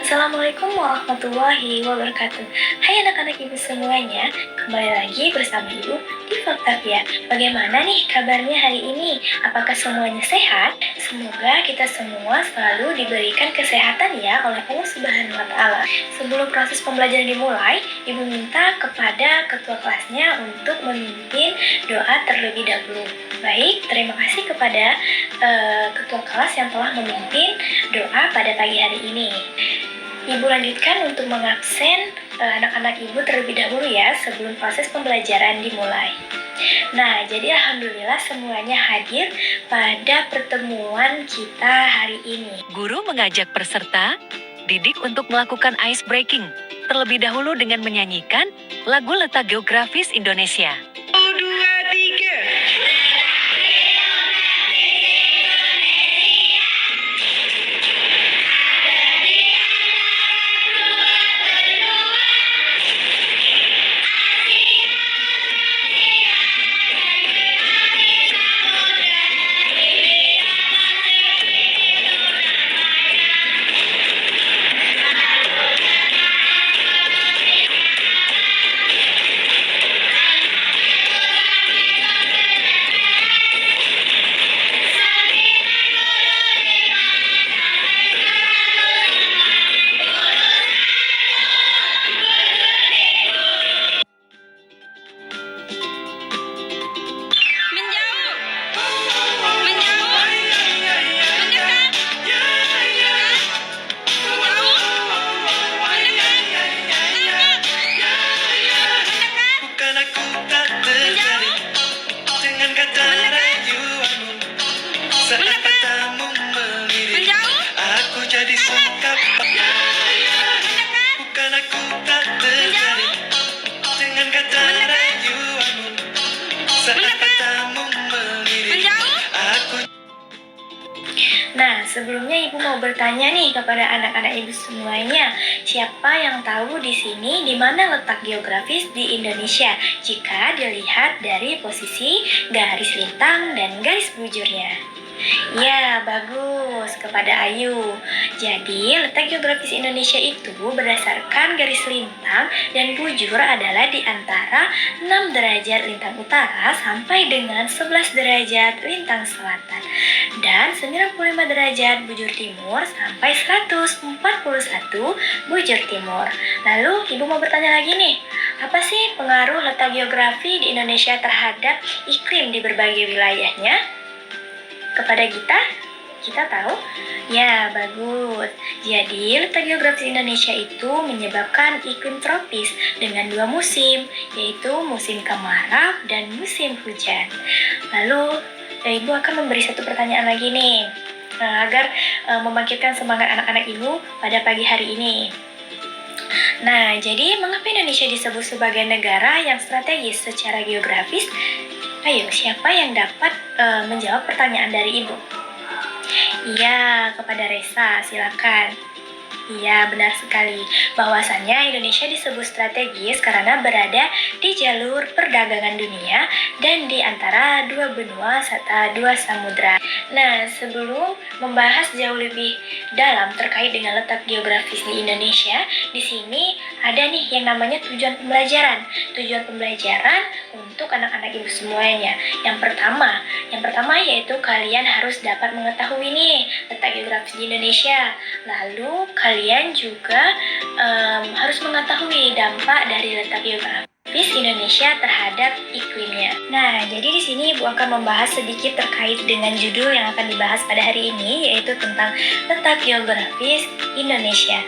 Assalamualaikum warahmatullahi wabarakatuh. Hai anak-anak ibu semuanya, kembali lagi bersama ibu di Faktavia. Bagaimana nih kabarnya hari ini? Apakah semuanya sehat? Semoga kita semua selalu diberikan kesehatan ya oleh Allah Subhanahu wa Ta'ala. Sebelum proses pembelajaran dimulai, ibu minta kepada ketua kelasnya untuk memimpin doa terlebih dahulu. Baik, terima kasih kepada ketua kelas yang telah memimpin doa pada pagi hari ini. Ibu lanjutkan untuk mengabsen anak-anak ibu terlebih dahulu ya sebelum proses pembelajaran dimulai. Nah, jadi alhamdulillah semuanya hadir pada pertemuan kita hari ini. Guru mengajak peserta didik untuk melakukan ice breaking, terlebih dahulu dengan menyanyikan lagu letak geografis Indonesia. 1, 2, 3. Saat matamu melirik, aku jadi sungkap. Bukan aku tak tertarik dengan kata rayuanmu. Saat matamu melirik, aku. Nah, sebelumnya ibu mau bertanya nih kepada anak-anak ibu semuanya, siapa yang tahu di sini di mana letak geografis di Indonesia jika dilihat dari posisi garis lintang dan garis bujurnya? Ya, bagus, kepada Ayu. Jadi, letak geografis Indonesia itu berdasarkan garis lintang dan bujur adalah di antara 6 derajat lintang utara sampai dengan 11 derajat lintang selatan dan 95 derajat bujur timur sampai 141 bujur timur. Lalu, ibu mau bertanya lagi nih, apa sih pengaruh letak geografi di Indonesia terhadap iklim di berbagai wilayahnya? Kepada kita tahu? Ya, bagus. Jadi, letak geografis Indonesia itu menyebabkan iklim tropis dengan 2 musim, yaitu musim kemarau dan musim hujan. Lalu, Ibu akan memberi satu pertanyaan lagi nih, agar membangkitkan semangat anak-anak Ibu pada pagi hari ini. Nah, jadi mengapa Indonesia disebut sebagai negara yang strategis secara geografis? Ayo, siapa yang dapat menjawab pertanyaan dari Ibu? Iya, kepada Resa, silakan. Iya, benar sekali. Bahwasannya Indonesia disebut strategis karena berada di jalur perdagangan dunia dan di antara 2 benua serta 2 samudra. Nah, sebelum membahas jauh lebih dalam terkait dengan letak geografis di Indonesia, di sini ada nih yang namanya tujuan pembelajaran. Tujuan pembelajaran untuk anak-anak ibu semuanya. Yang pertama yaitu kalian harus dapat mengetahui nih letak geografis di Indonesia. Lalu kalian juga harus mengetahui dampak dari letak geografis Indonesia terhadap iklimnya. Nah, jadi di sini Ibu akan membahas sedikit terkait dengan judul yang akan dibahas pada hari ini, yaitu tentang letak geografis Indonesia.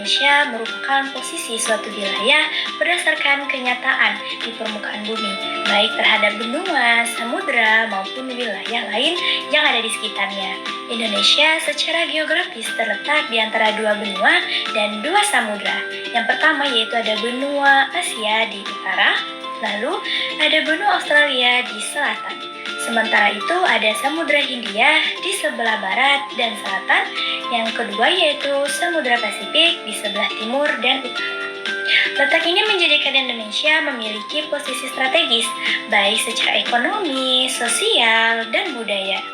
Indonesia merupakan posisi suatu wilayah berdasarkan kenyataan di permukaan bumi, baik terhadap benua, samudra, maupun wilayah lain yang ada di sekitarnya. Indonesia secara geografis terletak di antara dua benua dan dua samudra. Yang pertama yaitu ada benua Asia di utara, lalu ada benua Australia di selatan. Sementara itu ada Samudra Hindia di sebelah barat dan selatan. Yang kedua yaitu Samudra Pasifik di sebelah timur dan utara. Letak ini menjadikan Indonesia memiliki posisi strategis, baik secara ekonomi, sosial, dan budaya.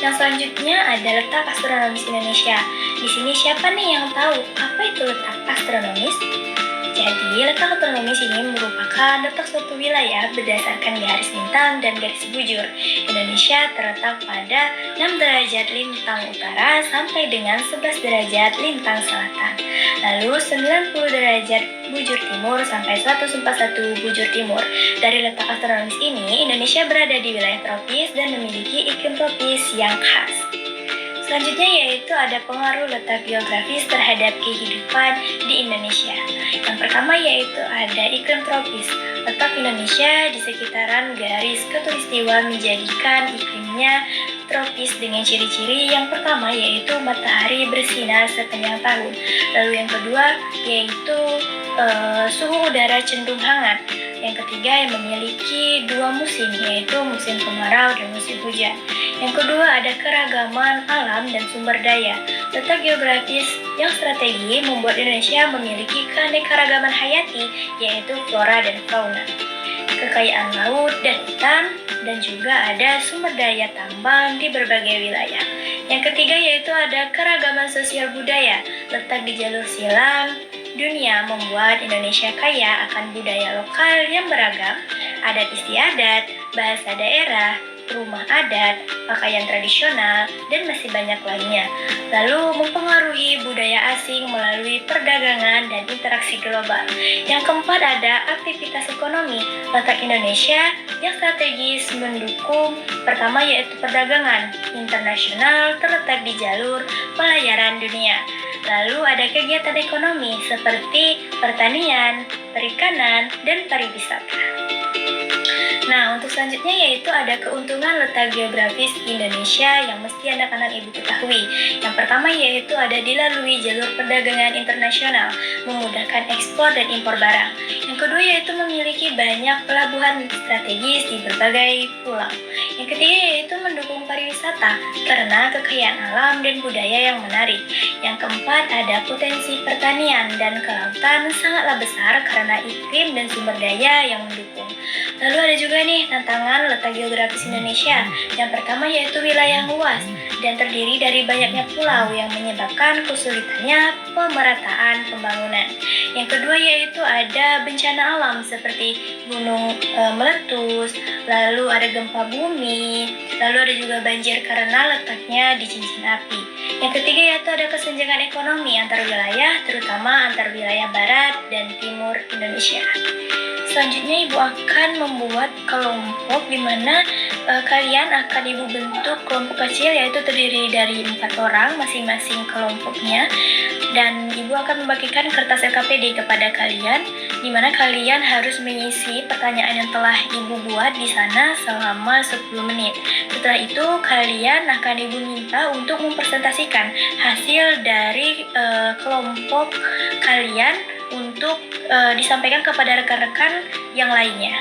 Yang selanjutnya ada letak astronomis Indonesia. Di sini siapa nih yang tahu apa itu letak astronomis? Jadi, letak astronomis ini merupakan letak suatu wilayah berdasarkan garis lintang dan garis bujur. Indonesia terletak pada 6 derajat lintang utara sampai dengan 11 derajat lintang selatan. Lalu 90 derajat bujur timur sampai 141 bujur timur. Dari letak astronomis ini, Indonesia berada di wilayah tropis dan memiliki iklim tropis yang khas. Selanjutnya yaitu ada pengaruh letak geografis terhadap kehidupan di Indonesia. Yang pertama yaitu ada iklim tropis. Letak Indonesia di sekitaran garis khatulistiwa menjadikan iklimnya tropis dengan ciri-ciri yang pertama yaitu matahari bersinar sepanjang tahun. Lalu yang kedua yaitu suhu udara cenderung hangat. Yang ketiga yang memiliki dua musim yaitu musim kemarau dan musim hujan. Yang kedua ada keragaman alam dan sumber daya. Letak geografis yang strategi membuat Indonesia memiliki keanekaragaman hayati yaitu flora dan fauna. Kekayaan laut dan ikan dan juga ada sumber daya tambang di berbagai wilayah. Yang ketiga yaitu ada keragaman sosial budaya. Letak di jalur silang dunia membuat Indonesia kaya akan budaya lokal yang beragam, adat istiadat, bahasa daerah, rumah adat, pakaian tradisional, dan masih banyak lainnya. Lalu mempengaruhi budaya asing melalui perdagangan dan interaksi global. Yang keempat ada aktivitas ekonomi. Letak Indonesia yang strategis mendukung pertama yaitu perdagangan internasional terletak di jalur pelayaran dunia. Lalu ada kegiatan ekonomi seperti pertanian, perikanan, dan pariwisata. Nah, untuk selanjutnya yaitu ada keuntungan letak geografis Indonesia yang mesti anak-anak ibu ketahui. Yang pertama yaitu ada dilalui jalur perdagangan internasional, memudahkan ekspor dan impor barang. Yang kedua yaitu memiliki banyak pelabuhan strategis di berbagai pulau. Yang ketiga yaitu mendukung pariwisata karena kekayaan alam dan budaya yang menarik. Yang keempat ada potensi pertanian dan kelautan sangatlah besar karena iklim dan sumber daya yang mendukung. Lalu ada juga nih tantangan letak geografis Indonesia. Yang pertama yaitu wilayah luas dan terdiri dari banyaknya pulau yang menyebabkan kesulitannya pemerataan pembangunan. Yang kedua yaitu ada bencana alam seperti gunung meletus, lalu ada gempa bumi, lalu ada juga banjir karena letaknya di cincin api. Yang ketiga yaitu ada kesenjangan ekonomi antar wilayah, terutama antar wilayah barat dan timur Indonesia. Selanjutnya ibu akan membuat kelompok di mana kalian akan ibu bentuk kelompok kecil yaitu terdiri dari 4 orang masing-masing kelompoknya, dan ibu akan membagikan kertas LKPD kepada kalian di mana kalian harus mengisi pertanyaan yang telah ibu buat di sana selama 10 menit. Setelah itu kalian akan ibu minta untuk mempresentasikan hasil dari kelompok kalian untuk disampaikan kepada rekan-rekan yang lainnya.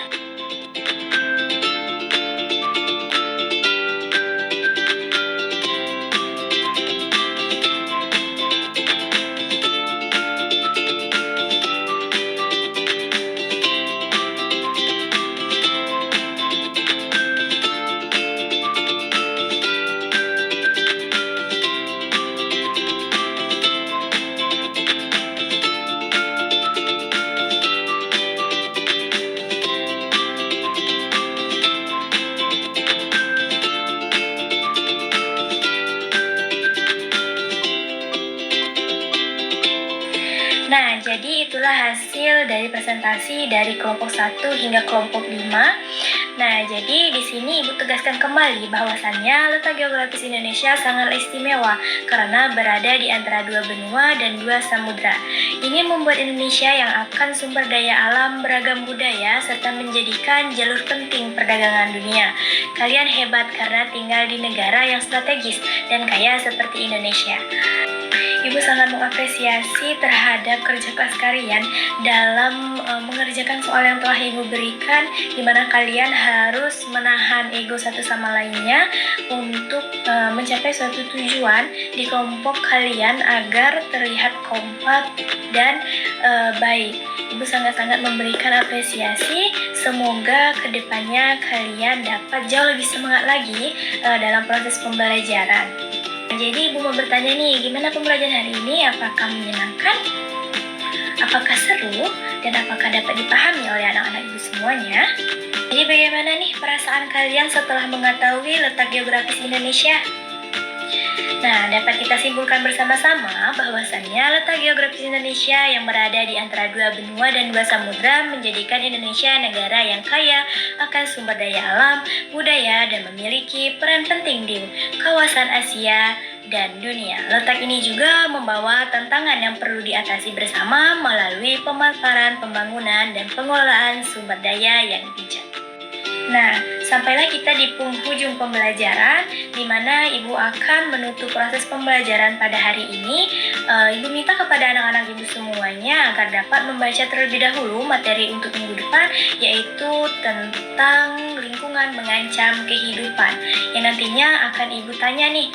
hasil dari presentasi dari kelompok 1 hingga kelompok 5. Nah, jadi di sini Ibu tegaskan kembali bahwasannya letak geografis Indonesia sangat istimewa karena berada di antara dua benua dan dua samudra. Ini membuat Indonesia yang akan sumber daya alam, beragam budaya, serta menjadikan jalur penting perdagangan dunia. Kalian hebat karena tinggal di negara yang strategis dan kaya seperti Indonesia. Ibu sangat mengapresiasi terhadap kerja keras kalian dalam mengerjakan soal yang telah Ibu berikan, di mana kalian harus menahan ego satu sama lainnya untuk mencapai suatu tujuan di kelompok kalian agar terlihat kompak dan baik. Ibu sangat-sangat memberikan apresiasi. Semoga kedepannya kalian dapat jauh lebih semangat lagi dalam proses pembelajaran. Jadi Ibu mau bertanya nih, gimana pembelajaran hari ini? Apakah menyenangkan? Apakah seru? Dan apakah dapat dipahami oleh anak-anak Ibu semuanya? Jadi bagaimana nih perasaan kalian setelah mengetahui letak geografis Indonesia? Nah, dapat kita simpulkan bersama-sama bahwasannya letak geografis Indonesia yang berada di antara dua benua dan dua samudra menjadikan Indonesia negara yang kaya akan sumber daya alam, budaya, dan memiliki peran penting di kawasan Asia dan dunia. Letak ini juga membawa tantangan yang perlu diatasi bersama melalui pemaparan, pembangunan, dan pengelolaan sumber daya yang bijak. Nah, sampailah kita di penghujung pembelajaran, di mana Ibu akan menutup proses pembelajaran pada hari ini. Ibu minta kepada anak-anak Ibu semuanya agar dapat membaca terlebih dahulu materi untuk minggu depan, yaitu tentang lingkungan mengancam kehidupan, yang nantinya akan Ibu tanya nih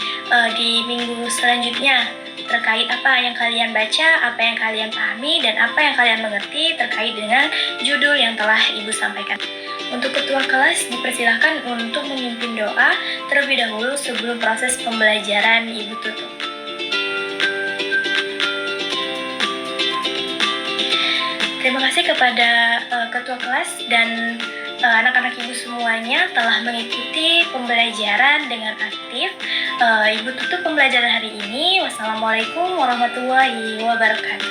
di minggu selanjutnya, terkait apa yang kalian baca, apa yang kalian pahami, dan apa yang kalian mengerti terkait dengan judul yang telah Ibu sampaikan. Untuk ketua kelas dipersilahkan untuk memimpin doa terlebih dahulu sebelum proses pembelajaran Ibu tutup. Terima kasih kepada ketua kelas dan anak-anak Ibu semuanya telah mengikuti pembelajaran dengan aktif. Ibu tutup pembelajaran hari ini. Wassalamualaikum warahmatullahi wabarakatuh.